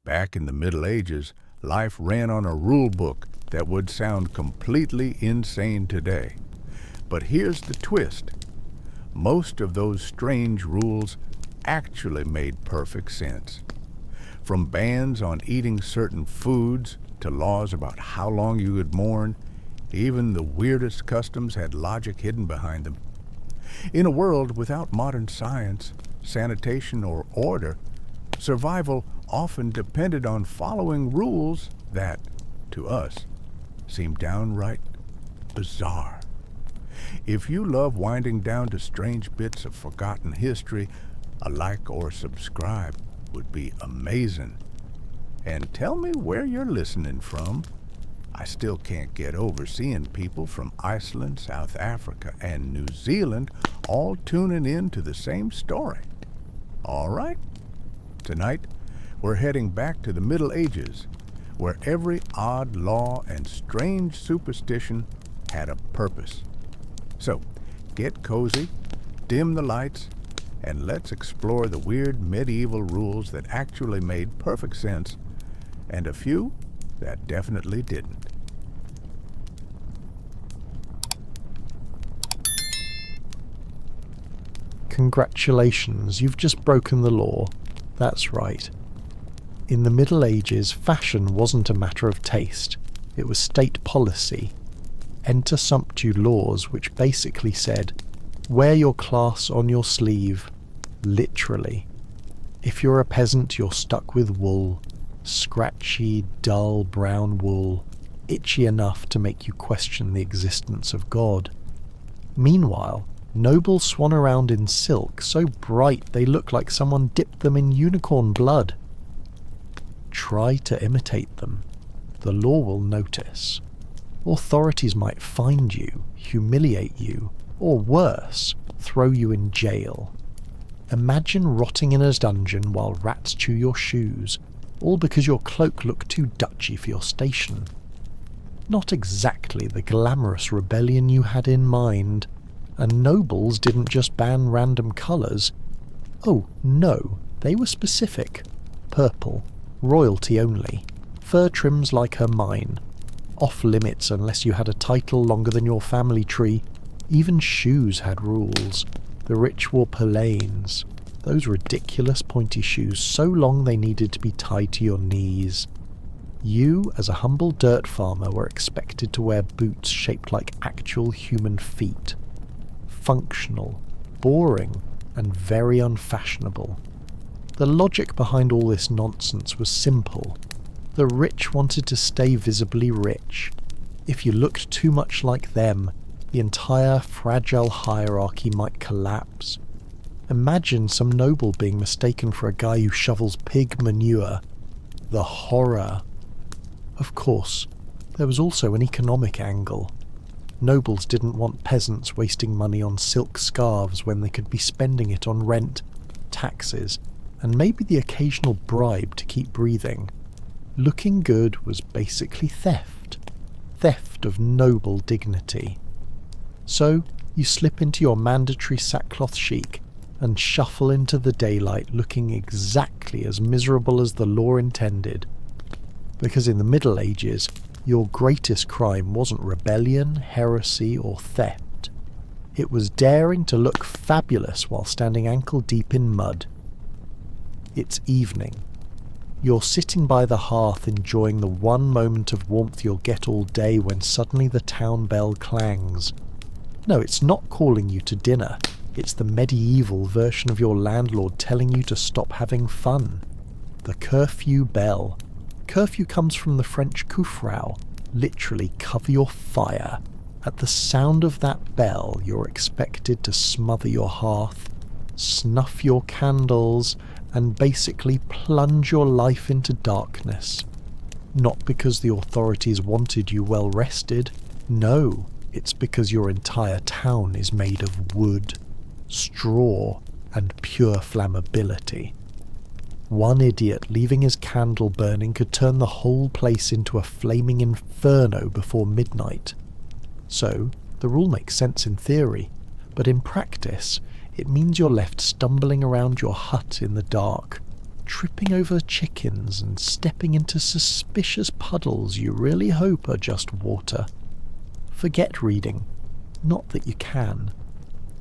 Back in the Middle Ages, life ran on a rule book that would sound completely insane today. But here's the twist. Most of those strange rules actually made perfect sense. From bans on eating certain foods to laws about how long you could mourn, even the weirdest customs had logic hidden behind them. In a world without modern science, sanitation, or order, survival often depended on following rules that, to us, seem downright bizarre. If you love winding down to strange bits of forgotten history, a like or subscribe would be amazing. And tell me where you're listening from. I still can't get over seeing people from Iceland, South Africa, and New Zealand all tuning in to the same story. All right? Tonight, we're heading back to the Middle Ages, where every odd law and strange superstition had a purpose. So, get cozy, dim the lights, and let's explore the weird medieval rules that actually made perfect sense, and a few that definitely didn't. Congratulations, you've just broken the law. That's right. In the Middle Ages, fashion wasn't a matter of taste, it was state policy. Enter sumptu laws, which basically said, wear your class on your sleeve, literally. If you're a peasant, you're stuck with wool, scratchy, dull brown wool, itchy enough to make you question the existence of God. Meanwhile, nobles swan around in silk so bright they look like someone dipped them in unicorn blood. Try to imitate them. The law will notice. Authorities might find you, humiliate you, or worse, throw you in jail. Imagine rotting in a dungeon while rats chew your shoes, all because your cloak looked too Dutchy for your station. Not exactly the glamorous rebellion you had in mind, and nobles didn't just ban random colours. Oh, no, they were specific. Purple, royalty only, fur trims like hermine, off limits unless you had a title longer than your family tree. Even shoes had rules. The rich wore pelanes, those ridiculous pointy shoes so long they needed to be tied to your knees. You, as a humble dirt farmer, were expected to wear boots shaped like actual human feet. Functional, boring, and very unfashionable. The logic behind all this nonsense was simple. The rich wanted to stay visibly rich. If you looked too much like them, the entire fragile hierarchy might collapse. Imagine some noble being mistaken for a guy who shovels pig manure. The horror. Of course, there was also an economic angle. Nobles didn't want peasants wasting money on silk scarves when they could be spending it on rent, taxes, and maybe the occasional bribe to keep breathing. Looking good was basically theft. Theft of noble dignity. So, you slip into your mandatory sackcloth chic and shuffle into the daylight looking exactly as miserable as the law intended. Because in the Middle Ages, your greatest crime wasn't rebellion, heresy, or theft. It was daring to look fabulous while standing ankle-deep in mud. It's evening. You're sitting by the hearth enjoying the one moment of warmth you'll get all day when suddenly the town bell clangs. No, it's not calling you to dinner. It's the medieval version of your landlord telling you to stop having fun. The curfew bell. Curfew comes from the French couvre-feu, literally cover your fire. At the sound of that bell, you're expected to smother your hearth, snuff your candles, and basically plunge your life into darkness. Not because the authorities wanted you well rested. No, it's because your entire town is made of wood, straw, and pure flammability. One idiot leaving his candle burning could turn the whole place into a flaming inferno before midnight. So, the rule makes sense in theory, but in practice, it means you're left stumbling around your hut in the dark, tripping over chickens and stepping into suspicious puddles you really hope are just water. Forget reading, not that you can.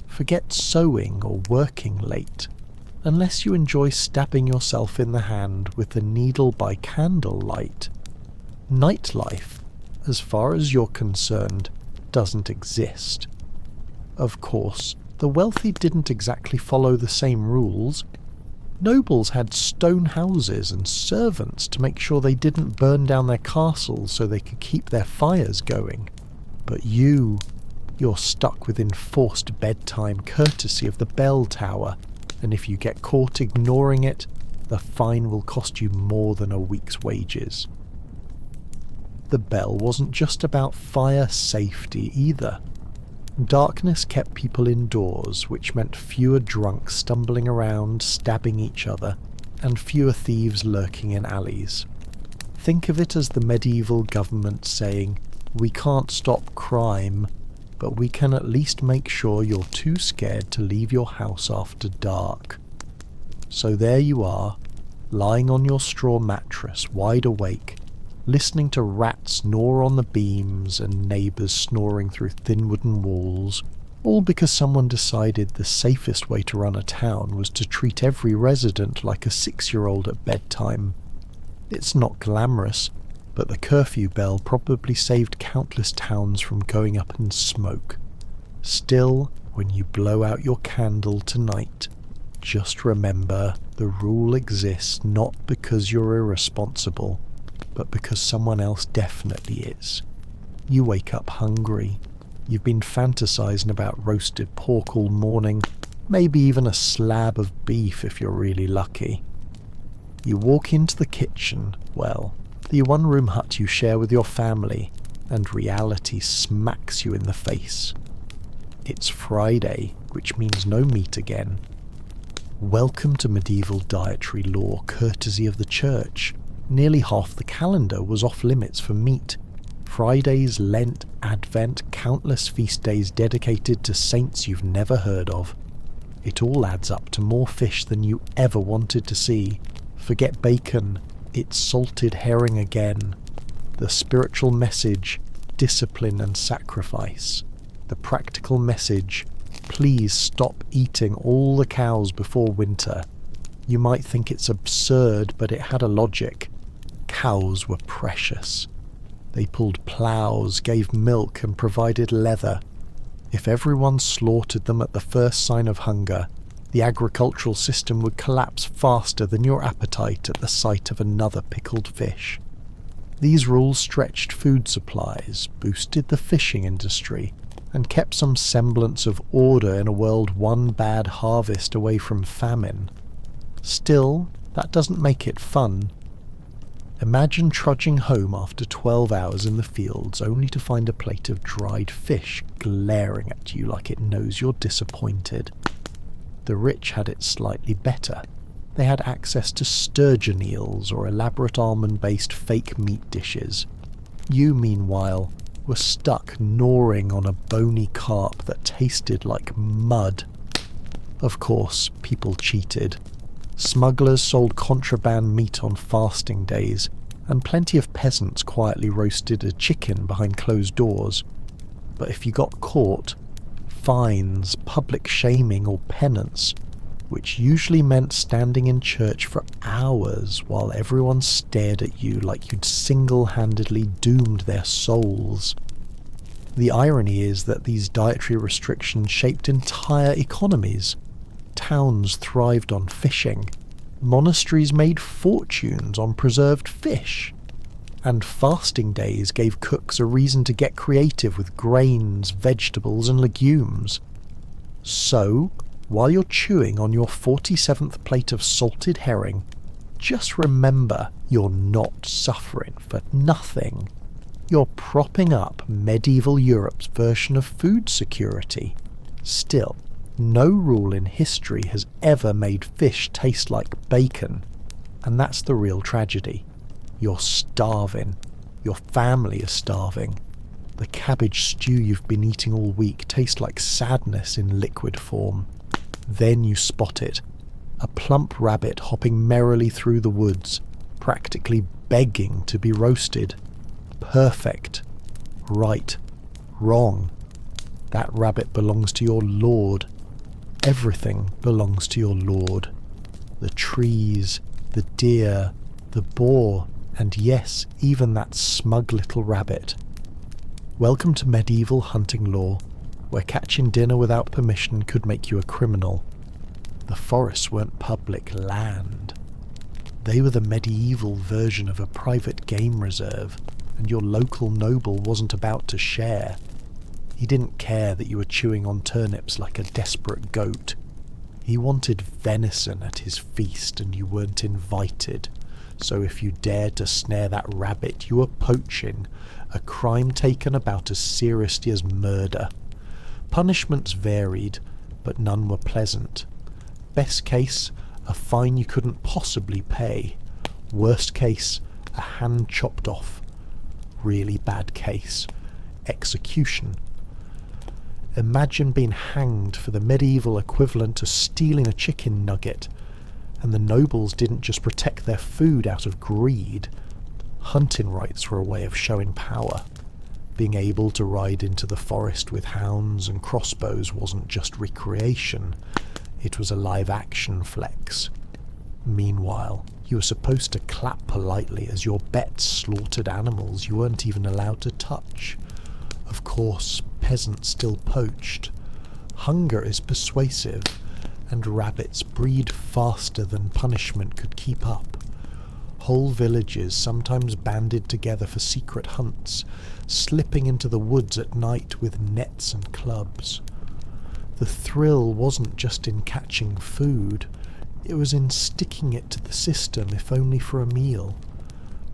Forget sewing or working late, unless you enjoy stabbing yourself in the hand with a needle by candlelight. Nightlife, as far as you're concerned, doesn't exist. Of course, the wealthy didn't exactly follow the same rules. Nobles had stone houses and servants to make sure they didn't burn down their castles so they could keep their fires going. But you're stuck with enforced bedtime courtesy of the bell tower, and if you get caught ignoring it, the fine will cost you more than a week's wages. The bell wasn't just about fire safety either. Darkness kept people indoors, which meant fewer drunks stumbling around, stabbing each other, and fewer thieves lurking in alleys. Think of it as the medieval government saying, "We can't stop crime, but we can at least make sure you're too scared to leave your house after dark." So there you are, lying on your straw mattress, wide awake, listening to rats gnaw on the beams and neighbours snoring through thin wooden walls, all because someone decided the safest way to run a town was to treat every resident like a 6-year-old at bedtime. It's not glamorous, but the curfew bell probably saved countless towns from going up in smoke. Still, when you blow out your candle tonight, just remember the rule exists not because you're irresponsible, but because someone else definitely is. You wake up hungry. You've been fantasizing about roasted pork all morning, maybe even a slab of beef if you're really lucky. You walk into the kitchen, the one-room hut you share with your family, and reality smacks you in the face. It's Friday, which means no meat again. Welcome to medieval dietary law, courtesy of the church. Nearly half the calendar was off limits for meat. Fridays, Lent, Advent, countless feast days dedicated to saints you've never heard of. It all adds up to more fish than you ever wanted to see. Forget bacon, it's salted herring again. The spiritual message, discipline and sacrifice. The practical message, please stop eating all the cows before winter. You might think it's absurd, but it had a logic. Cows were precious. They pulled ploughs, gave milk and provided leather. If everyone slaughtered them at the first sign of hunger, the agricultural system would collapse faster than your appetite at the sight of another pickled fish. These rules stretched food supplies, boosted the fishing industry, and kept some semblance of order in a world one bad harvest away from famine. Still, that doesn't make it fun. Imagine trudging home after 12 hours in the fields only to find a plate of dried fish glaring at you like it knows you're disappointed. The rich had it slightly better. They had access to sturgeon eels or elaborate almond-based fake meat dishes. You, meanwhile, were stuck gnawing on a bony carp that tasted like mud. Of course, people cheated. Smugglers sold contraband meat on fasting days, and plenty of peasants quietly roasted a chicken behind closed doors. But if you got caught, fines, public shaming or penance, which usually meant standing in church for hours while everyone stared at you like you'd single-handedly doomed their souls. The irony is that these dietary restrictions shaped entire economies. Towns thrived on fishing, monasteries made fortunes on preserved fish, and fasting days gave cooks a reason to get creative with grains, vegetables and legumes. So, while you're chewing on your 47th plate of salted herring, just remember you're not suffering for nothing. You're propping up medieval Europe's version of food security. Still, no rule in history has ever made fish taste like bacon, and that's the real tragedy. You're starving. Your family is starving. The cabbage stew you've been eating all week tastes like sadness in liquid form. Then you spot it. a plump rabbit hopping merrily through the woods, practically begging to be roasted. Perfect. Right. Wrong. That rabbit belongs to your lord. Everything belongs to your lord. The trees, the deer, the boar, and yes, even that smug little rabbit. Welcome to medieval hunting law, where catching dinner without permission could make you a criminal. The forests weren't public land. They were the medieval version of a private game reserve, and your local noble wasn't about to share. He didn't care that you were chewing on turnips like a desperate goat. He wanted venison at his feast, and you weren't invited. So if you dared to snare that rabbit, you were poaching, a crime taken about as seriously as murder. Punishments varied, but none were pleasant. Best case, a fine you couldn't possibly pay. Worst case, a hand chopped off. Really bad case, execution. Imagine being hanged for the medieval equivalent to stealing a chicken nugget, and the nobles didn't just protect their food out of greed. Hunting rights were a way of showing power. Being able to ride into the forest with hounds and crossbows wasn't just recreation, it was a live-action flex. Meanwhile, you were supposed to clap politely as your bets slaughtered animals you weren't even allowed to touch. Of course, peasants still poached. Hunger is persuasive, and rabbits breed faster than punishment could keep up. Whole villages sometimes banded together for secret hunts, slipping into the woods at night with nets and clubs. The thrill wasn't just in catching food, it was in sticking it to the system, if only for a meal.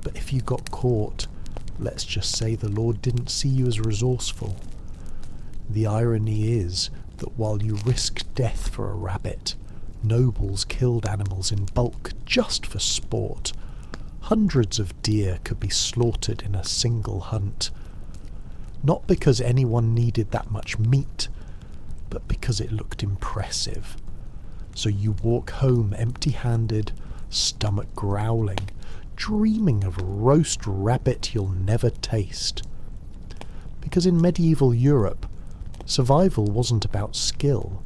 But if you got caught, let's just say the Lord didn't see you as resourceful. The irony is that while you risked death for a rabbit, nobles killed animals in bulk just for sport. Hundreds of deer could be slaughtered in a single hunt. Not because anyone needed that much meat, but because it looked impressive. So you walk home empty-handed, stomach growling, dreaming of roast rabbit you'll never taste. Because in medieval Europe, survival wasn't about skill.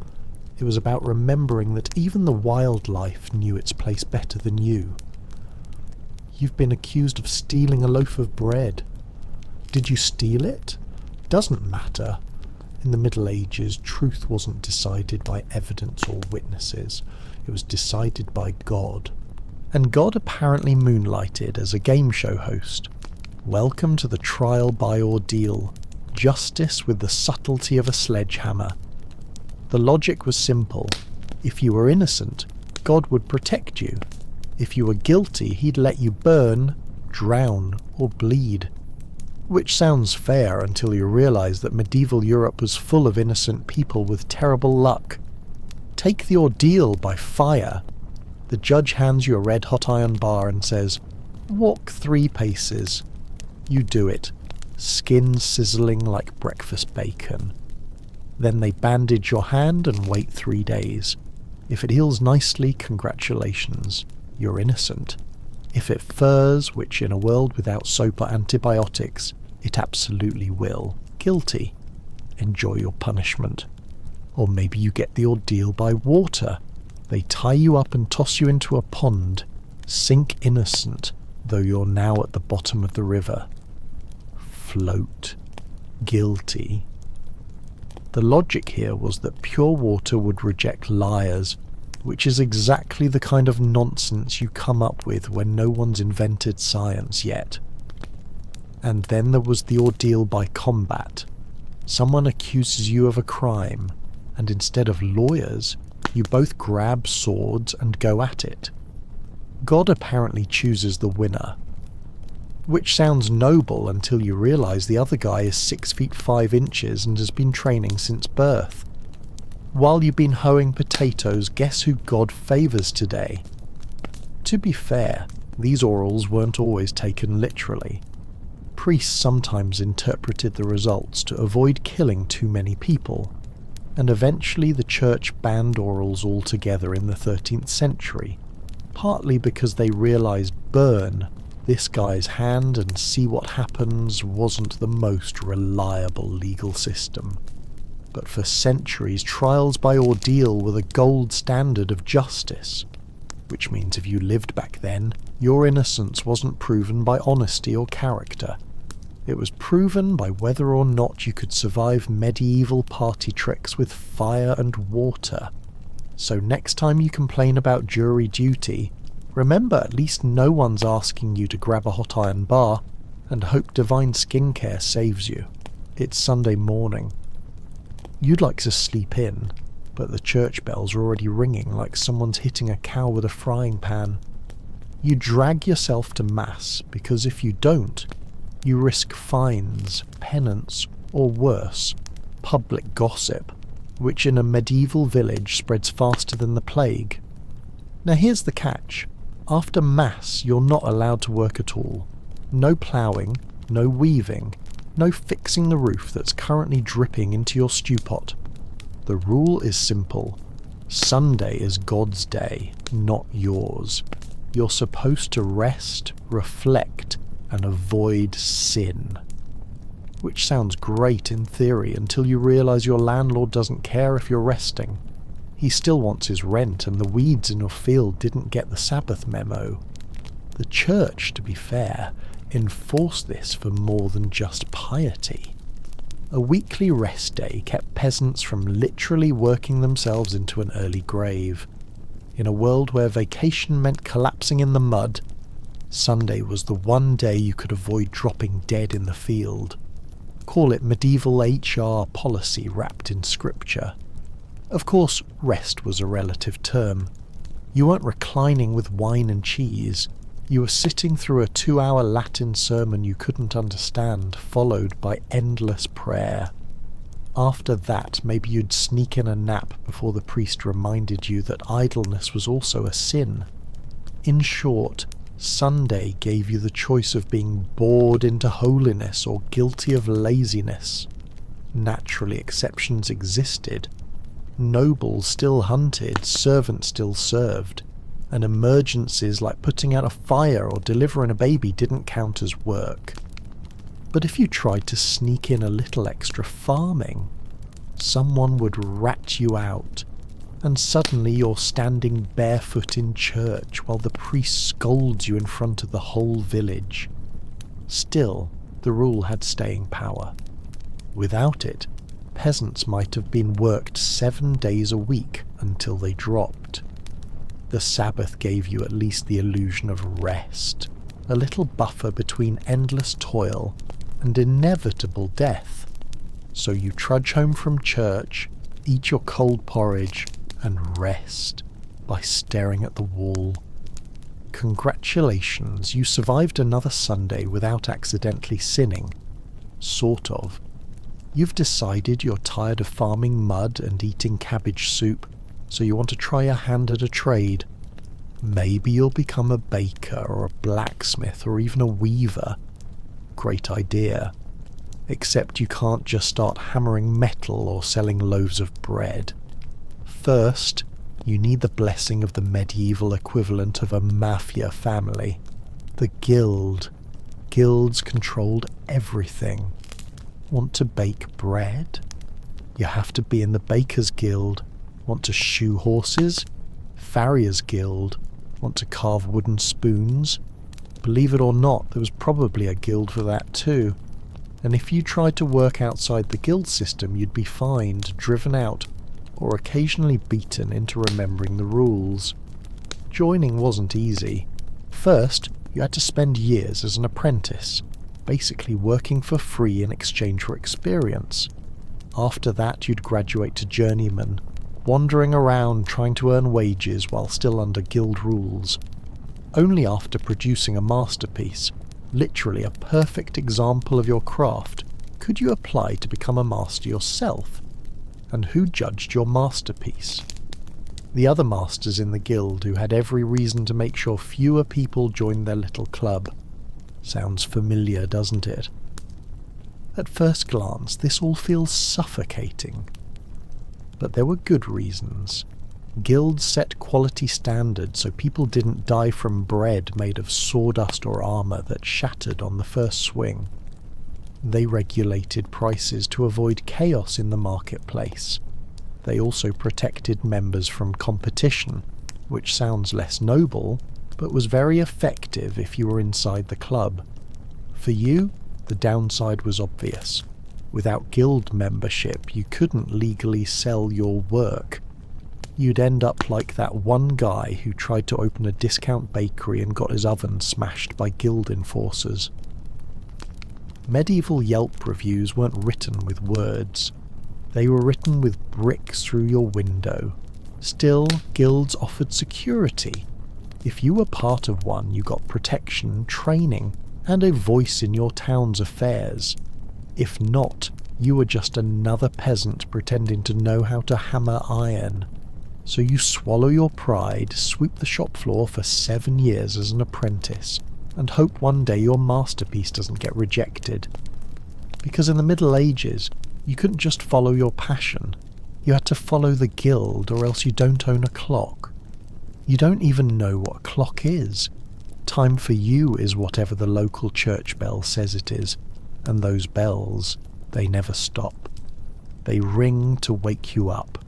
It was about remembering that even the wildlife knew its place better than you. You've been accused of stealing a loaf of bread. Did you steal it? Doesn't matter. In the Middle Ages, truth wasn't decided by evidence or witnesses. It was decided by God. And God apparently moonlighted as a game show host. Welcome to the trial by ordeal. Justice with the subtlety of a sledgehammer. The logic was simple. If you were innocent, God would protect you. If you were guilty, he'd let you burn, drown, or bleed. Which sounds fair until you realise that medieval Europe was full of innocent people with terrible luck. Take the ordeal by fire. The judge hands you a red-hot iron bar and says, "Walk 3 paces." You do it, skin sizzling like breakfast bacon. Then they bandage your hand and wait 3 days. If it heals nicely, congratulations, you're innocent. If it furs, which in a world without soap or antibiotics, it absolutely will, guilty. Enjoy your punishment. Or maybe you get the ordeal by water. They tie you up and toss you into a pond. Sink innocent, though you're now at the bottom of the river. Float. Guilty. The logic here was that pure water would reject liars, which is exactly the kind of nonsense you come up with when no one's invented science yet. And then there was the ordeal by combat. Someone accuses you of a crime, and instead of lawyers, you both grab swords and go at it. God apparently chooses the winner. Which sounds noble until you realise the other guy is 6 feet 5 inches and has been training since birth. While you've been hoeing potatoes, guess who God favours today? To be fair, these orals weren't always taken literally. Priests sometimes interpreted the results to avoid killing too many people. and eventually the church banned orals altogether in the 13th century, partly because they realised burn, this guy's hand and see what happens wasn't the most reliable legal system. But for centuries, trials by ordeal were the gold standard of justice, which means if you lived back then, your innocence wasn't proven by honesty or character. It was proven by whether or not you could survive medieval party tricks with fire and water. So next time you complain about jury duty, remember at least no one's asking you to grab a hot iron bar, and hope divine skincare saves you. It's Sunday morning. You'd like to sleep in, but the church bells are already ringing like someone's hitting a cow with a frying pan. You drag yourself to mass because if you don't, you risk fines, penance, or worse, public gossip, which in a medieval village spreads faster than the plague. Now here's the catch. After Mass, you're not allowed to work at all. No ploughing, no weaving, no fixing the roof that's currently dripping into your stew pot. The rule is simple. Sunday is God's day, not yours. You're supposed to rest, reflect, and avoid sin. Which sounds great in theory until you realise your landlord doesn't care if you're resting. He still wants his rent, and the weeds in your field didn't get the Sabbath memo. The church, to be fair, enforced this for more than just piety. A weekly rest day kept peasants from literally working themselves into an early grave. In a world where vacation meant collapsing in the mud, Sunday was the one day you could avoid dropping dead in the field. Call it medieval HR policy wrapped in scripture. Of course, rest was a relative term. You weren't reclining with wine and cheese. You were sitting through a 2-hour Latin sermon you couldn't understand, followed by endless prayer. After that, maybe you'd sneak in a nap before the priest reminded you that idleness was also a sin. In short, Sunday gave you the choice of being bored into holiness or guilty of laziness. Naturally, exceptions existed. Nobles still hunted, servants still served, and emergencies like putting out a fire or delivering a baby didn't count as work. But if you tried to sneak in a little extra farming, someone would rat you out, and suddenly you're standing barefoot in church while the priest scolds you in front of the whole village. Still, the rule had staying power. Without it, peasants might have been worked 7 days a week until they dropped. The Sabbath gave you at least the illusion of rest, a little buffer between endless toil and inevitable death. So you trudge home from church, eat your cold porridge, and rest by staring at the wall. Congratulations, you survived another Sunday without accidentally sinning. Sort of. You've decided you're tired of farming mud and eating cabbage soup, so you want to try your hand at a trade. Maybe you'll become a baker or a blacksmith or even a weaver. Great idea. Except you can't just start hammering metal or selling loaves of bread. First, you need the blessing of the medieval equivalent of a mafia family. The guild. Guilds controlled everything. Want to bake bread? You have to be in the Baker's Guild. Want to shoe horses? Farrier's Guild. Want to carve wooden spoons? Believe it or not, there was probably a guild for that too. And if you tried to work outside the guild system, you'd be fined, driven out, or occasionally beaten into remembering the rules. Joining wasn't easy. First, you had to spend years as an apprentice, basically working for free in exchange for experience. After that, you'd graduate to journeyman, wandering around trying to earn wages while still under guild rules. Only after producing a masterpiece, literally a perfect example of your craft, could you apply to become a master yourself. And who judged your masterpiece? The other masters in the guild, who had every reason to make sure fewer people joined their little club. Sounds familiar, doesn't it? At first glance, this all feels suffocating. but there were good reasons. Guilds set quality standards so people didn't die from bread made of sawdust or armour that shattered on the first swing. They regulated prices to avoid chaos in the marketplace. They also protected members from competition, which sounds less noble, but was very effective if you were inside the club. For you, the downside was obvious. Without guild membership, you couldn't legally sell your work. You'd end up like that one guy who tried to open a discount bakery and got his oven smashed by guild enforcers. Medieval Yelp reviews weren't written with words. They were written with bricks through your window. Still, guilds offered security. If you were part of one, you got protection, training, and a voice in your town's affairs. If not, you were just another peasant pretending to know how to hammer iron. So you swallow your pride, sweep the shop floor for 7 years as an apprentice, and hope one day your masterpiece doesn't get rejected. Because in the Middle Ages, you couldn't just follow your passion. You had to follow the guild, or else you don't own a clock. You don't even know what a clock is. Time for you is whatever the local church bell says it is, and those bells, they never stop. They ring to wake you up.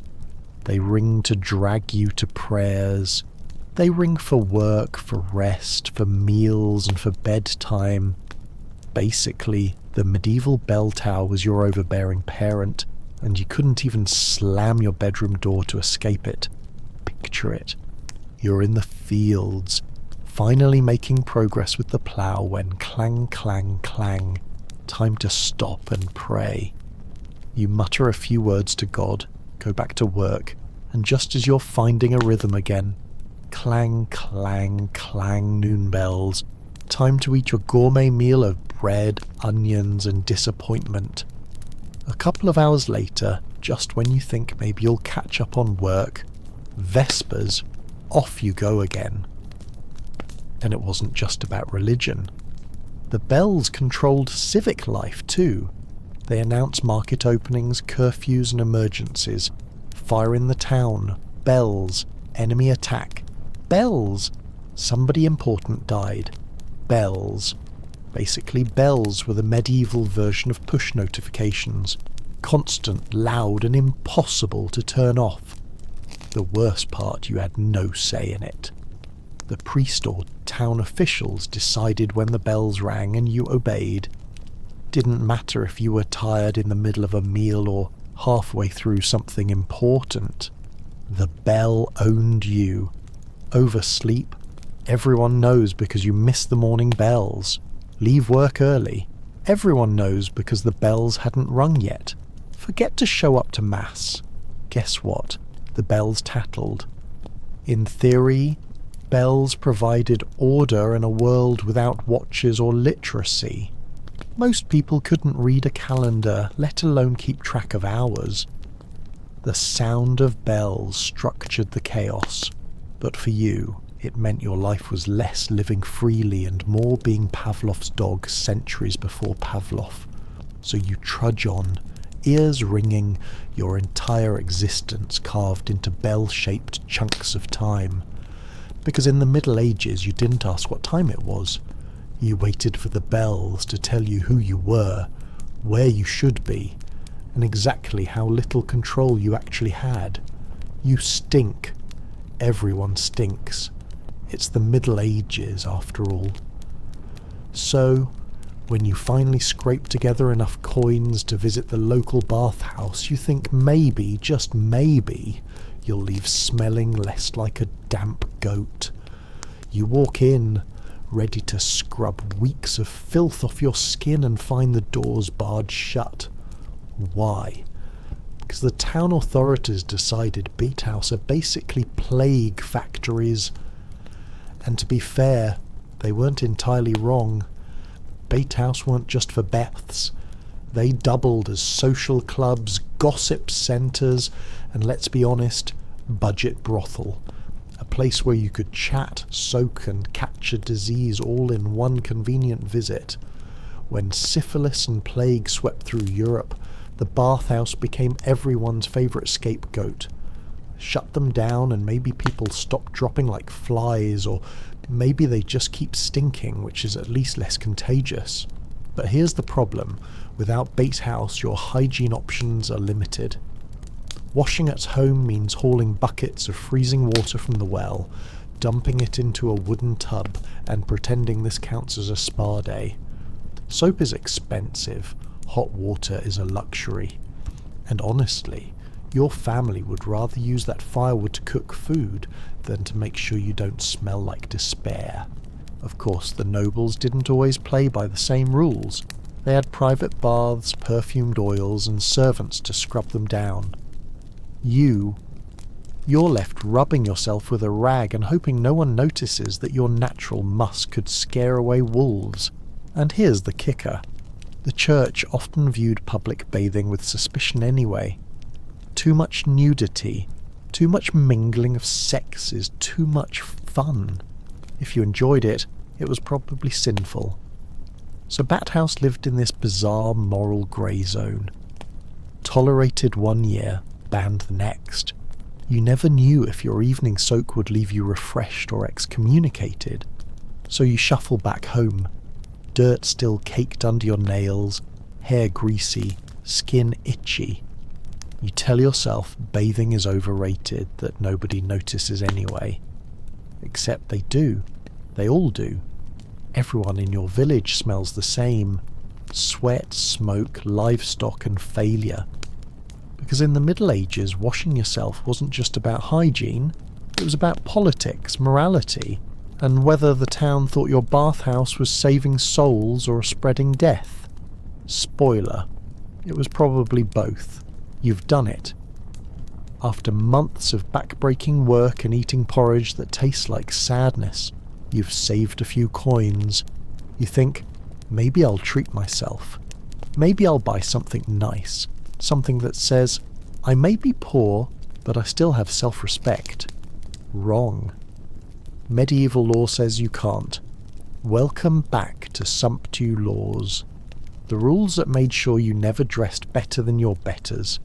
They ring to drag you to prayers. They ring for work, for rest, for meals, and for bedtime. Basically, the medieval bell tower was your overbearing parent, and you couldn't even slam your bedroom door to escape it. Picture it. You're in the fields, finally making progress with the plough when clang, clang, clang. Time to stop and pray. You mutter a few words to God, go back to work, and just as you're finding a rhythm again, clang, clang, clang noon bells. Time to eat your gourmet meal of bread, onions, and disappointment. A couple of hours later, just when you think maybe you'll catch up on work, Vespers, off you go again. And it wasn't just about religion. The bells controlled civic life too. They announced market openings, curfews and emergencies. Fire in the town. Bells. Enemy attack. Bells. Somebody important died. Bells. Basically, bells were the medieval version of push notifications. Constant, loud and impossible to turn off. The worst part, you had no say in it. The priest or town officials decided when the bells rang and you obeyed. Didn't matter if you were tired in the middle of a meal or halfway through something important. The bell owned you. Oversleep? Everyone knows because you missed the morning bells. Leave work early? Everyone knows because the bells hadn't rung yet. Forget to show up to mass. Guess what? The bells tattled. In theory, bells provided order in a world without watches or literacy. Most people couldn't read a calendar, let alone keep track of hours. The sound of bells structured the chaos, but for you, it meant your life was less living freely and more being Pavlov's dog centuries before Pavlov. So you trudge on, ears ringing, your entire existence carved into bell-shaped chunks of time. Because in the Middle Ages you didn't ask what time it was. You waited for the bells to tell you who you were, where you should be, and exactly how little control you actually had. You stink. Everyone stinks. It's the Middle Ages, after all. So, when you finally scrape together enough coins to visit the local bathhouse, you think maybe, just maybe, you'll leave smelling less like a damp goat. You walk in, ready to scrub weeks of filth off your skin and find the doors barred shut. Why? Because the town authorities decided Beathouse are basically plague factories. And to be fair, they weren't entirely wrong. Beathouse weren't just for Beths. They doubled as social clubs, gossip centres, and let's be honest, budget brothel. A place where you could chat, soak and catch a disease all in one convenient visit. When syphilis and plague swept through Europe, The bathhouse became everyone's favourite scapegoat. Shut them down and maybe people stop dropping like flies, or maybe they just keep stinking, which is at least less contagious. But here's the problem. Without Bait House, your hygiene options are limited. Washing at home means hauling buckets of freezing water from the well, dumping it into a wooden tub, and pretending this counts as a spa day. Soap is expensive. Hot water is a luxury. And honestly, your family would rather use that firewood to cook food than to make sure you don't smell like despair. Of course, the nobles didn't always play by the same rules. They had private baths, perfumed oils, and servants to scrub them down. You're left rubbing yourself with a rag and hoping no one notices that your natural musk could scare away wolves. And here's the kicker. The church often viewed public bathing with suspicion anyway. Too much nudity, too much mingling of sexes, too much fun. If you enjoyed it, it was probably sinful. So Bathouse lived in this bizarre moral grey zone. Tolerated one year, banned the next. You never knew if your evening soak would leave you refreshed or excommunicated. So you shuffle back home. Dirt still caked under your nails, hair greasy, skin itchy. You tell yourself bathing is overrated, that nobody notices anyway. Except they do. They all do. Everyone in your village smells the same. Sweat, smoke, livestock and failure. Because in the Middle Ages, washing yourself wasn't just about hygiene, it was about politics, morality, and whether the town thought your bathhouse was saving souls or spreading death. Spoiler, it was probably both. You've done it. After months of back-breaking work and eating porridge that tastes like sadness, you've saved a few coins. You think, maybe I'll treat myself. Maybe I'll buy something nice. Something that says, I may be poor, but I still have self-respect. Wrong. Medieval law says you can't. Welcome back to sumptu laws. The rules that made sure you never dressed better than your betters.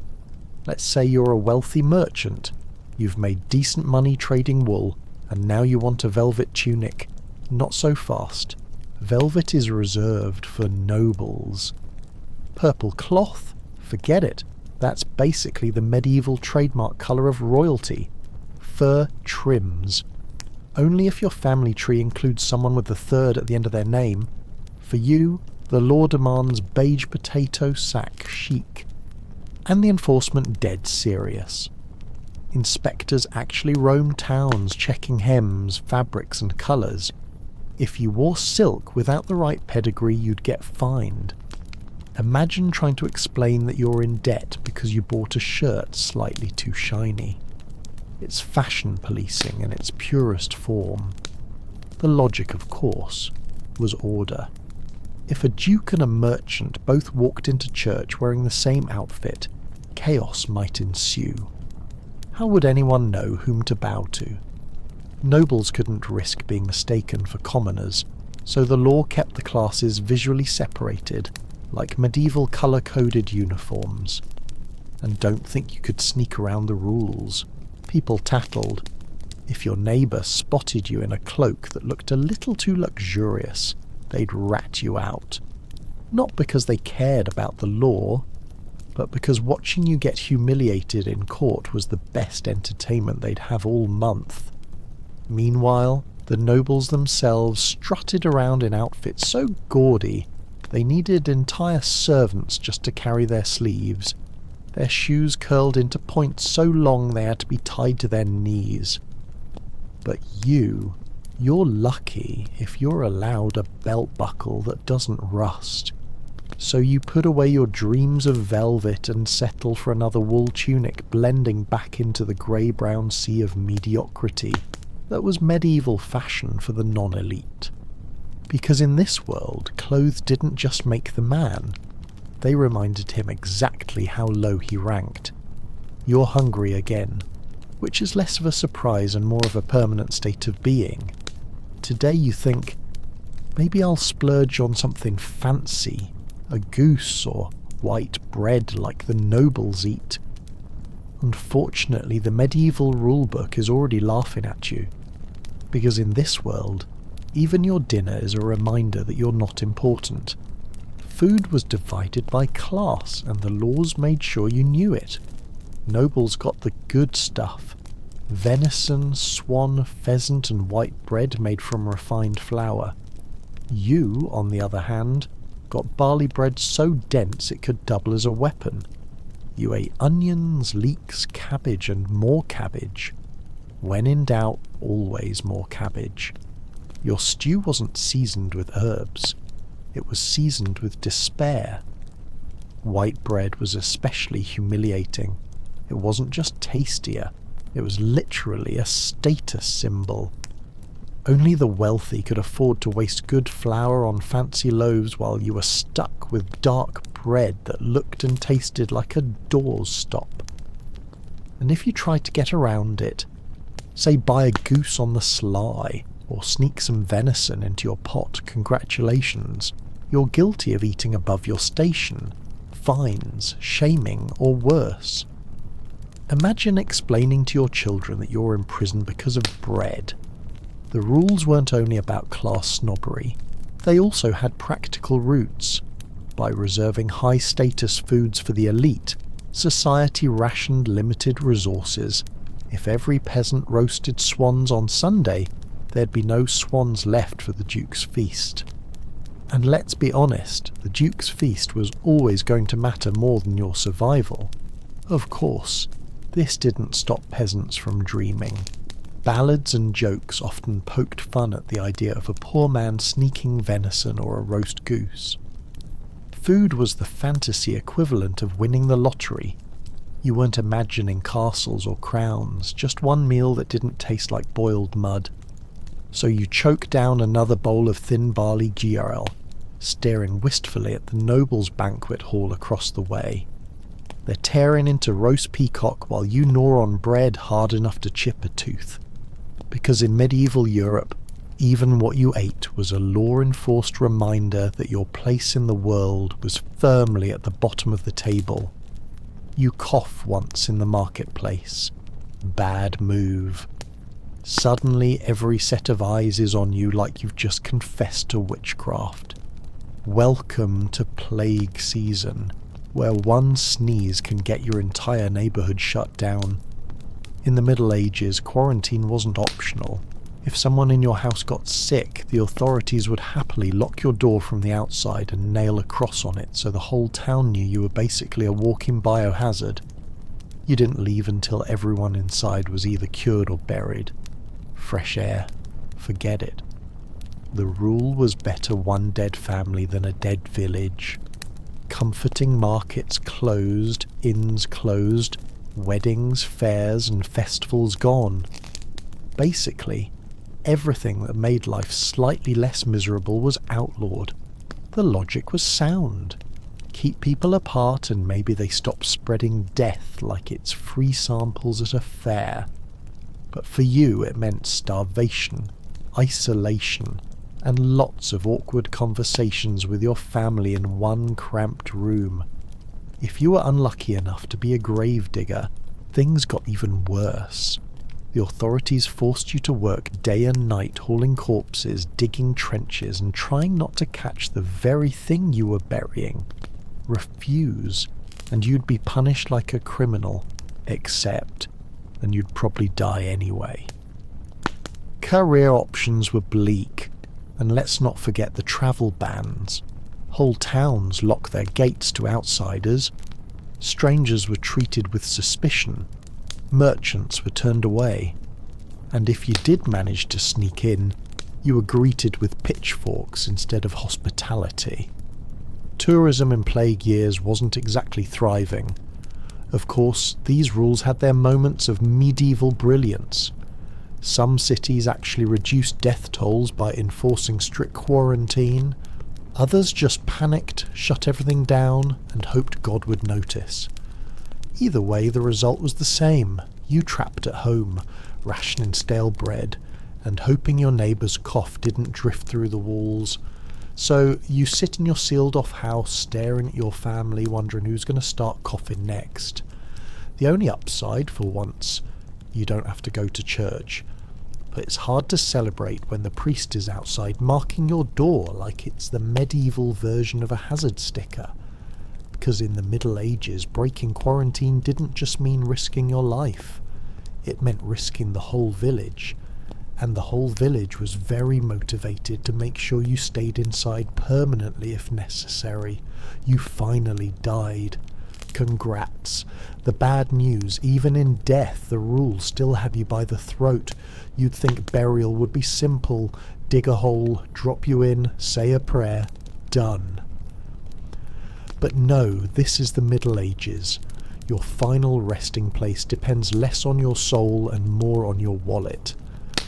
Let's say you're a wealthy merchant. You've made decent money trading wool, and now you want a velvet tunic. Not so fast. Velvet is reserved for nobles. Purple cloth? Forget it. That's basically the medieval trademark colour of royalty. Fur trims. Only if your family tree includes someone with the third at the end of their name. For you, the law demands beige potato sack chic. And the enforcement dead serious. Inspectors actually roam towns checking hems, fabrics and colours. If you wore silk without the right pedigree, you'd get fined. Imagine trying to explain that you're in debt because you bought a shirt slightly too shiny. It's fashion policing in its purest form. The logic, of course, was order. If a duke and a merchant both walked into church wearing the same outfit, chaos might ensue. How would anyone know whom to bow to? Nobles couldn't risk being mistaken for commoners, so the law kept the classes visually separated, like medieval colour-coded uniforms. And don't think you could sneak around the rules. People tattled. If your neighbour spotted you in a cloak that looked a little too luxurious, they'd rat you out. Not because they cared about the law, but because watching you get humiliated in court was the best entertainment they'd have all month. Meanwhile, the nobles themselves strutted around in outfits so gaudy they needed entire servants just to carry their sleeves. Their shoes curled into points so long they had to be tied to their knees. But you're lucky if you're allowed a belt buckle that doesn't rust. So you put away your dreams of velvet and settle for another wool tunic blending back into the grey-brown sea of mediocrity that was medieval fashion for the non-elite. Because in this world, clothes didn't just make the man. They reminded him exactly how low he ranked. You're hungry again, which is less of a surprise and more of a permanent state of being. Today you think, maybe I'll splurge on something fancy, a goose or white bread like the nobles eat. Unfortunately, the medieval rulebook is already laughing at you, because in this world, even your dinner is a reminder that you're not important. Food was divided by class, and the laws made sure you knew it. Nobles got the good stuff: venison, swan, pheasant, and white bread made from refined flour. You, on the other hand, got barley bread so dense it could double as a weapon. You ate onions, leeks, cabbage, and more cabbage. When in doubt, always more cabbage. Your stew wasn't seasoned with herbs. It was seasoned with despair. White bread was especially humiliating. It wasn't just tastier, it was literally a status symbol. Only the wealthy could afford to waste good flour on fancy loaves while you were stuck with dark bread that looked and tasted like a doorstop. And if you tried to get around it, say buy a goose on the sly, or sneak some venison into your pot, congratulations, you're guilty of eating above your station, fines, shaming, or worse. Imagine explaining to your children that you're in prison because of bread. The rules weren't only about class snobbery, they also had practical roots. By reserving high-status foods for the elite, society rationed limited resources. If every peasant roasted swans on Sunday, there'd be no swans left for the Duke's feast. And let's be honest, the Duke's feast was always going to matter more than your survival. Of course, this didn't stop peasants from dreaming. Ballads and jokes often poked fun at the idea of a poor man sneaking venison or a roast goose. Food was the fantasy equivalent of winning the lottery. You weren't imagining castles or crowns, just one meal that didn't taste like boiled mud. So you choke down another bowl of thin barley GRL, staring wistfully at the nobles' banquet hall across the way. They're tearing into roast peacock while you gnaw on bread hard enough to chip a tooth. Because in medieval Europe, even what you ate was a law-enforced reminder that your place in the world was firmly at the bottom of the table. You cough once in the marketplace. Bad move. Suddenly every set of eyes is on you like you've just confessed to witchcraft. Welcome to plague season, where one sneeze can get your entire neighbourhood shut down. In the Middle Ages, quarantine wasn't optional. If someone in your house got sick, the authorities would happily lock your door from the outside and nail a cross on it so the whole town knew you were basically a walking biohazard. You didn't leave until everyone inside was either cured or buried. Fresh air. Forget it. The rule was better one dead family than a dead village. Comforting markets closed, inns closed, weddings, fairs and festivals gone. Basically, everything that made life slightly less miserable was outlawed. The logic was sound. Keep people apart and maybe they stop spreading death like it's free samples at a fair. But for you it meant starvation, isolation, and lots of awkward conversations with your family in one cramped room. If you were unlucky enough to be a gravedigger, things got even worse. The authorities forced you to work day and night hauling corpses, digging trenches, and trying not to catch the very thing you were burying. Refuse, and you'd be punished like a criminal. Accept, and you'd probably die anyway. Career options were bleak, and let's not forget the travel bans. Whole towns locked their gates to outsiders. Strangers were treated with suspicion. Merchants were turned away. And if you did manage to sneak in, you were greeted with pitchforks instead of hospitality. Tourism in plague years wasn't exactly thriving. Of course, these rules had their moments of medieval brilliance. Some cities actually reduced death tolls by enforcing strict quarantine. Others just panicked, shut everything down, and hoped God would notice. Either way, the result was the same. You trapped at home, rationing stale bread, and hoping your neighbour's cough didn't drift through the walls. So you sit in your sealed-off house, staring at your family, wondering who's going to start coughing next. The only upside, for once, you don't have to go to church. But it's hard to celebrate when the priest is outside marking your door like it's the medieval version of a hazard sticker. Because in the Middle Ages, breaking quarantine didn't just mean risking your life. It meant risking the whole village. And the whole village was very motivated to make sure you stayed inside permanently if necessary. You finally died. Congrats. The bad news, even in death, the rules still have you by the throat. You'd think burial would be simple. Dig a hole, drop you in, say a prayer. Done. But no, this is the Middle Ages. Your final resting place depends less on your soul and more on your wallet.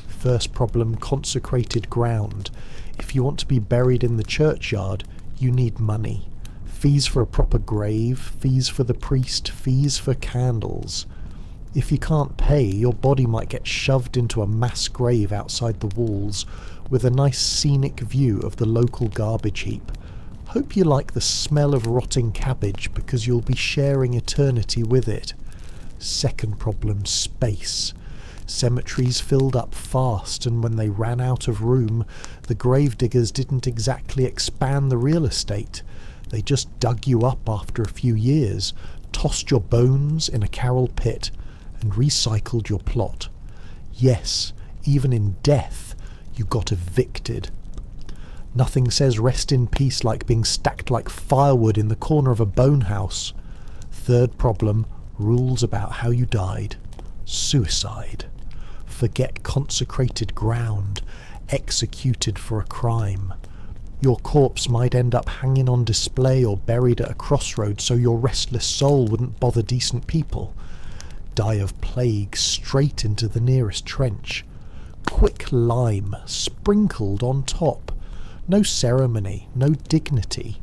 First problem, consecrated ground. If you want to be buried in the churchyard, you need money. Fees for a proper grave, fees for the priest, fees for candles. If you can't pay, your body might get shoved into a mass grave outside the walls with a nice scenic view of the local garbage heap. Hope you like the smell of rotting cabbage because you'll be sharing eternity with it. Second problem, space. Cemeteries filled up fast, and when they ran out of room, the gravediggers didn't exactly expand the real estate. They just dug you up after a few years, tossed your bones in a Carroll pit, and recycled your plot. Yes, even in death, you got evicted. Nothing says rest in peace like being stacked like firewood in the corner of a bone house. Third problem, rules about how you died. Suicide. Forget consecrated ground, executed for a crime. Your corpse might end up hanging on display or buried at a crossroads so your restless soul wouldn't bother decent people. Die of plague straight into the nearest trench. Quick lime sprinkled on top. No ceremony, no dignity.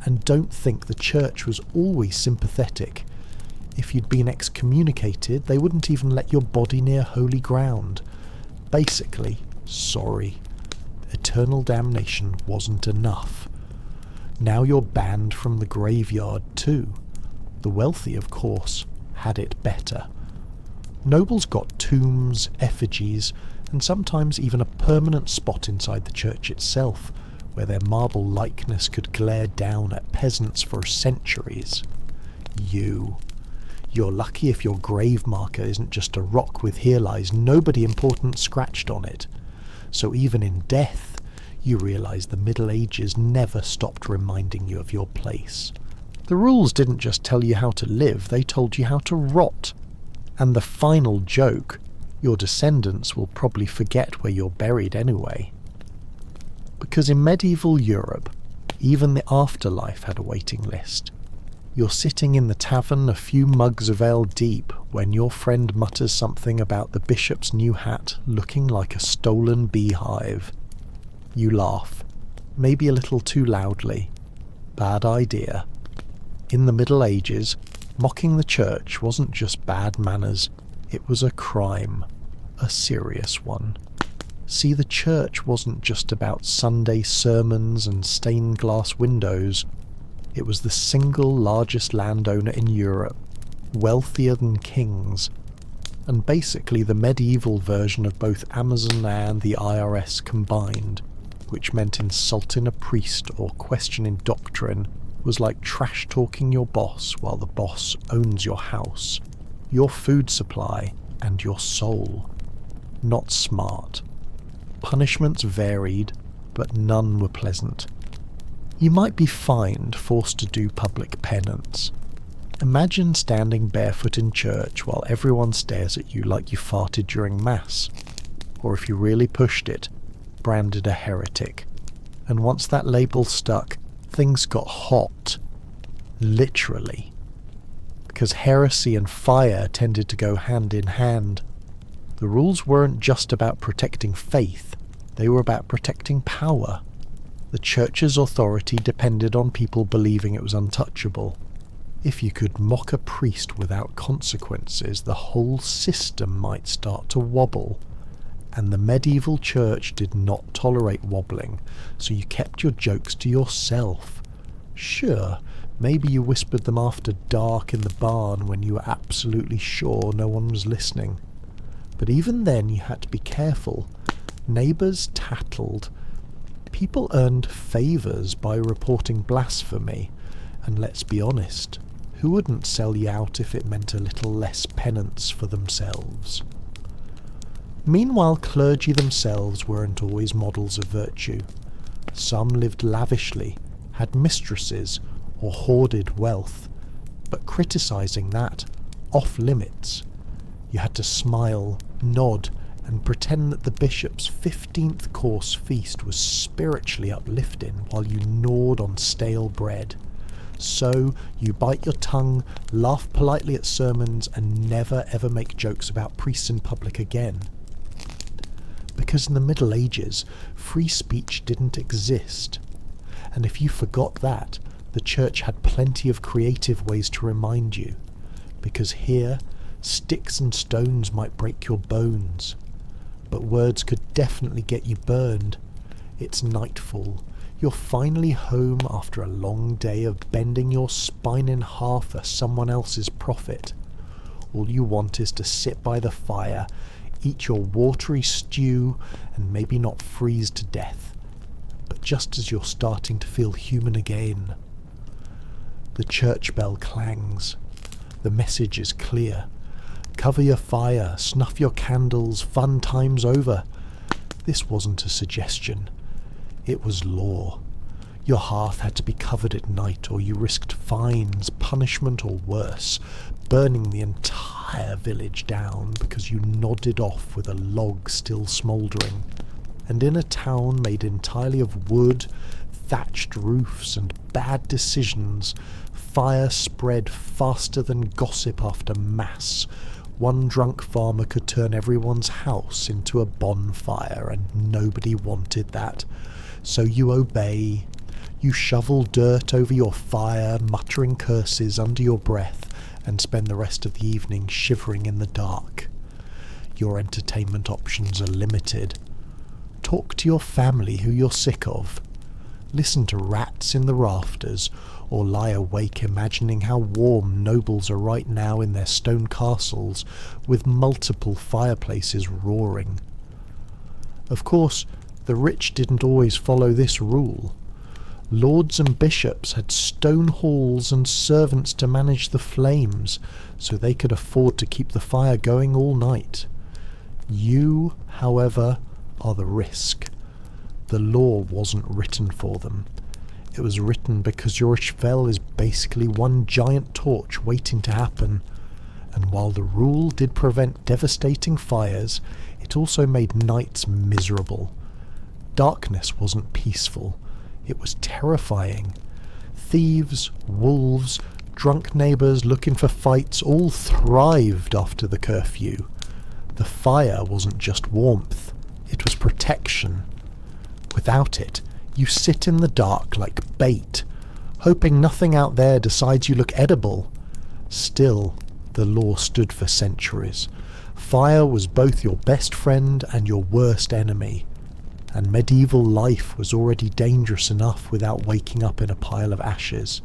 And don't think the church was always sympathetic. If you'd been excommunicated, they wouldn't even let your body near holy ground. Basically, sorry. Eternal damnation wasn't enough. Now you're banned from the graveyard too. The wealthy, of course, had it better. Nobles got tombs, effigies, and sometimes even a permanent spot inside the church itself, where their marble likeness could glare down at peasants for centuries. You're lucky if your grave marker isn't just a rock with "Here lies nobody important" scratched on it. So even in death, you realise the Middle Ages never stopped reminding you of your place. The rules didn't just tell you how to live, they told you how to rot. And the final joke, your descendants will probably forget where you're buried anyway. Because in medieval Europe, even the afterlife had a waiting list. You're sitting in the tavern a few mugs of ale deep when your friend mutters something about the bishop's new hat looking like a stolen beehive. You laugh, maybe a little too loudly. Bad idea. In the Middle Ages, mocking the church wasn't just bad manners, it was a crime. A serious one. See, the church wasn't just about Sunday sermons and stained glass windows. It was the single largest landowner in Europe, wealthier than kings, and basically the medieval version of both Amazon and the IRS combined, which meant insulting a priest or questioning doctrine was like trash-talking your boss while the boss owns your house, your food supply, and your soul. Not smart. Punishments varied, but none were pleasant. You might be fined, forced to do public penance. Imagine standing barefoot in church while everyone stares at you like you farted during Mass. Or if you really pushed it, branded a heretic. And once that label stuck, things got hot. Literally. Because heresy and fire tended to go hand in hand. The rules weren't just about protecting faith, they were about protecting power. The church's authority depended on people believing it was untouchable. If you could mock a priest without consequences, the whole system might start to wobble. and the medieval church did not tolerate wobbling, so you kept your jokes to yourself. Sure, maybe you whispered them after dark in the barn when you were absolutely sure no one was listening. But even then you had to be careful. Neighbours tattled. People earned favours by reporting blasphemy, and let's be honest, who wouldn't sell you out if it meant a little less penance for themselves? Meanwhile, clergy themselves weren't always models of virtue. Some lived lavishly, had mistresses, or hoarded wealth, but criticising that, off limits. You had to smile, nod, and pretend that the bishop's 15th course feast was spiritually uplifting while you gnawed on stale bread. So you bite your tongue, laugh politely at sermons, and never ever make jokes about priests in public again. Because in the Middle Ages, free speech didn't exist. And if you forgot that, the church had plenty of creative ways to remind you. Because here, sticks and stones might break your bones, but words could definitely get you burned. It's nightfall. You're finally home after a long day of bending your spine in half for someone else's profit. All you want is to sit by the fire, eat your watery stew, and maybe not freeze to death. But just as you're starting to feel human again, the church bell clangs. The message is clear. Cover your fire, snuff your candles, fun time's over. This wasn't a suggestion. It was law. Your hearth had to be covered at night, or you risked fines, punishment, or worse, burning the entire village down because you nodded off with a log still smouldering. And in a town made entirely of wood, thatched roofs, and bad decisions, fire spread faster than gossip after mass. One drunk farmer could turn everyone's house into a bonfire, and nobody wanted that. So you obey. You shovel dirt over your fire, muttering curses under your breath, and spend the rest of the evening shivering in the dark. Your entertainment options are limited. Talk to your family who you're sick of. Listen to rats in the rafters, or lie awake imagining how warm nobles are right now in their stone castles, with multiple fireplaces roaring. Of course, the rich didn't always follow this rule. Lords and bishops had stone halls and servants to manage the flames, so they could afford to keep the fire going all night. You, however, are the risk. The law wasn't written for them. It was written because your Ishvel is basically one giant torch waiting to happen, and while the rule did prevent devastating fires, it also made nights miserable. Darkness wasn't peaceful. It was terrifying. Thieves, wolves, drunk neighbours looking for fights all thrived after the curfew. The fire wasn't just warmth, it was protection. Without it, you sit in the dark like bait, hoping nothing out there decides you look edible. Still, the law stood for centuries. Fire was both your best friend and your worst enemy, and medieval life was already dangerous enough without waking up in a pile of ashes.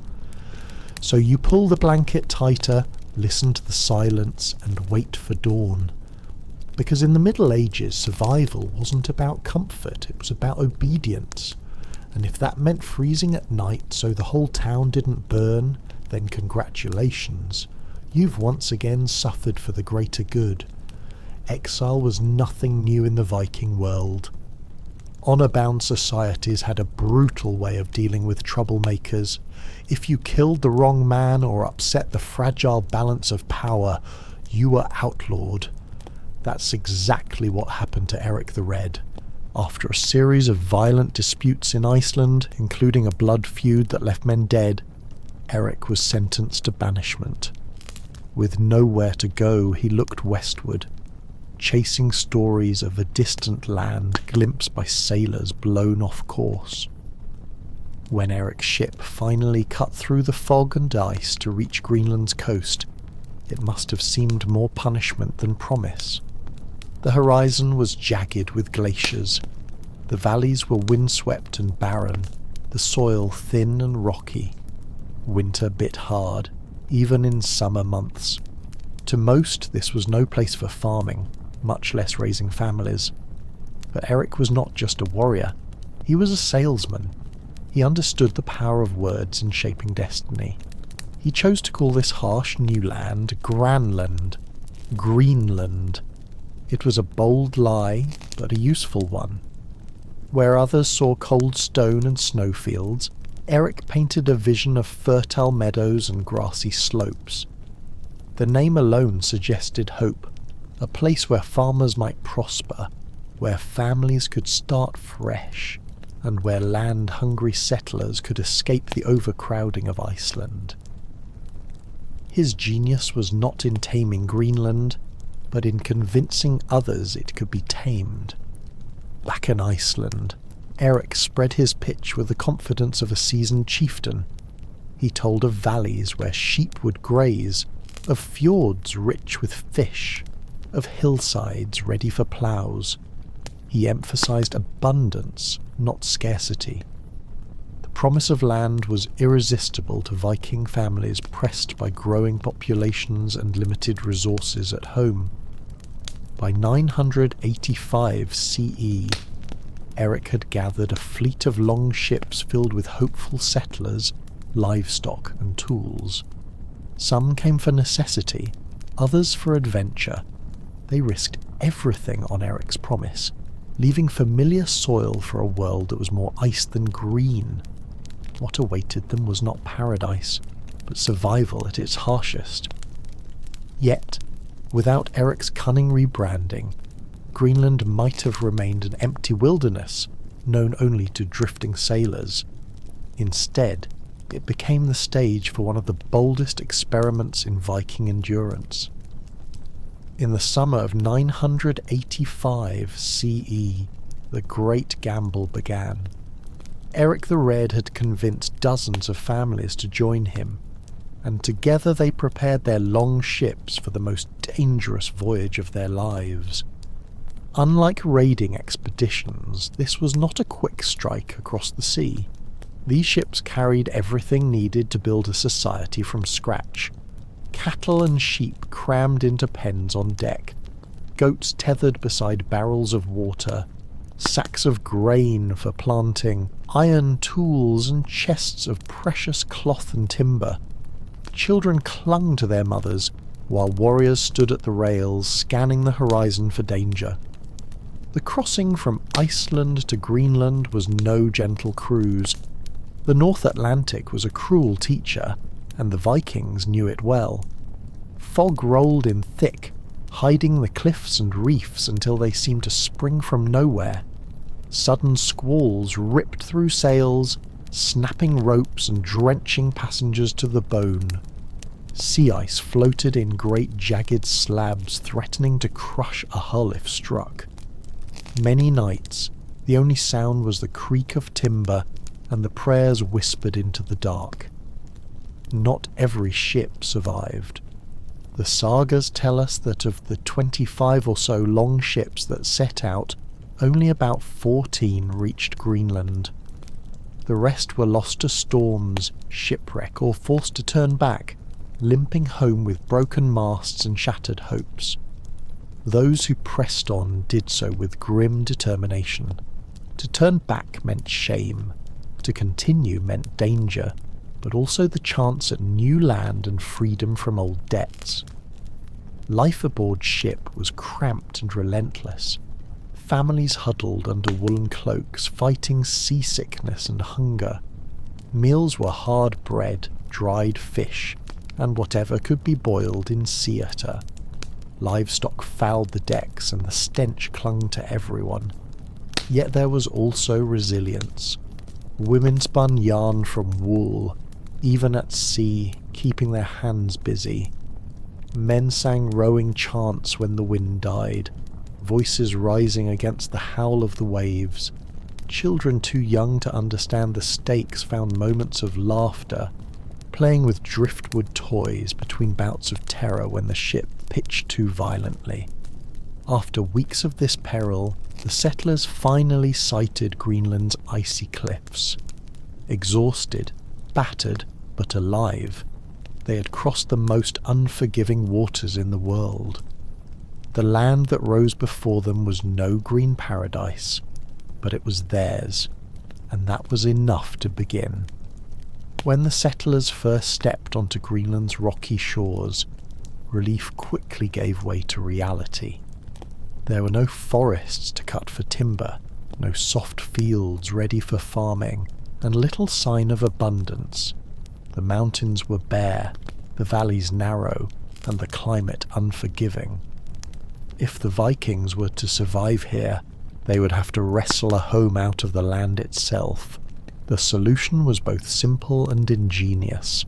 So you pull the blanket tighter, listen to the silence, and wait for dawn. Because in the Middle Ages, survival wasn't about comfort, it was about obedience. And if that meant freezing at night so the whole town didn't burn, then congratulations. You've once again suffered for the greater good. Exile was nothing new in the Viking world. Honour-bound societies had a brutal way of dealing with troublemakers. If you killed the wrong man or upset the fragile balance of power, you were outlawed. That's exactly what happened to Eric the Red. After a series of violent disputes in Iceland, including a blood feud that left men dead, Eric was sentenced to banishment. With nowhere to go, he looked westward, chasing stories of a distant land glimpsed by sailors blown off course. When Eric's ship finally cut through the fog and ice to reach Greenland's coast, it must have seemed more punishment than promise. The horizon was jagged with glaciers. The valleys were windswept and barren, the soil thin and rocky. Winter bit hard, even in summer months. To most, this was no place for farming, much less raising families. But Eric was not just a warrior, he was a salesman. He understood the power of words in shaping destiny. He chose to call this harsh new land Granland, Greenland. It was a bold lie, but a useful one. Where others saw cold stone and snowfields, Eric painted a vision of fertile meadows and grassy slopes. The name alone suggested hope, a place where farmers might prosper, where families could start fresh, and where land-hungry settlers could escape the overcrowding of Iceland. His genius was not in taming Greenland, but in convincing others it could be tamed. Back in Iceland, Eric spread his pitch with the confidence of a seasoned chieftain. He told of valleys where sheep would graze, of fjords rich with fish, of hillsides ready for ploughs. He emphasized abundance, not scarcity. The promise of land was irresistible to Viking families pressed by growing populations and limited resources at home. By 985 CE, Eric had gathered a fleet of long ships filled with hopeful settlers, livestock and tools. Some came for necessity, others for adventure. They risked everything on Eric's promise, leaving familiar soil for a world that was more ice than green. What awaited them was not paradise, but survival at its harshest. Yet, without Eric's cunning rebranding, Greenland might have remained an empty wilderness, known only to drifting sailors. Instead, it became the stage for one of the boldest experiments in Viking endurance. In the summer of 985 CE, the Great Gamble began. Eric the Red had convinced dozens of families to join him, and together they prepared their long ships for the most dangerous voyage of their lives. Unlike raiding expeditions, this was not a quick strike across the sea. These ships carried everything needed to build a society from scratch. Cattle and sheep crammed into pens on deck, goats tethered beside barrels of water, sacks of grain for planting, iron tools and chests of precious cloth and timber. Children clung to their mothers, while warriors stood at the rails, scanning the horizon for danger. The crossing from Iceland to Greenland was no gentle cruise. The North Atlantic was a cruel teacher, and the Vikings knew it well. Fog rolled in thick, hiding the cliffs and reefs until they seemed to spring from nowhere. Sudden squalls ripped through sails, snapping ropes and drenching passengers to the bone. Sea ice floated in great jagged slabs, threatening to crush a hull if struck. Many nights, the only sound was the creak of timber and the prayers whispered into the dark. Not every ship survived. The sagas tell us that of the 25 or so long ships that set out, only about 14 reached Greenland. The rest were lost to storms, shipwreck, or forced to turn back, limping home with broken masts and shattered hopes. Those who pressed on did so with grim determination. To turn back meant shame. To continue meant danger, but also the chance at new land and freedom from old debts. Life aboard ship was cramped and relentless. Families huddled under woolen cloaks, fighting seasickness and hunger. Meals were hard bread, dried fish, and whatever could be boiled in theatre. Livestock fouled the decks and the stench clung to everyone. Yet there was also resilience. Women spun yarn from wool, even at sea, keeping their hands busy. Men sang rowing chants when the wind died, voices rising against the howl of the waves. Children too young to understand the stakes found moments of laughter, playing with driftwood toys between bouts of terror when the ship pitched too violently. After weeks of this peril, the settlers finally sighted Greenland's icy cliffs. Exhausted, battered, but alive, they had crossed the most unforgiving waters in the world. The land that rose before them was no green paradise, but it was theirs, and that was enough to begin. When the settlers first stepped onto Greenland's rocky shores, relief quickly gave way to reality. There were no forests to cut for timber, no soft fields ready for farming, and little sign of abundance. The mountains were bare, the valleys narrow, and the climate unforgiving. If the Vikings were to survive here, they would have to wrestle a home out of the land itself. The solution was both simple and ingenious.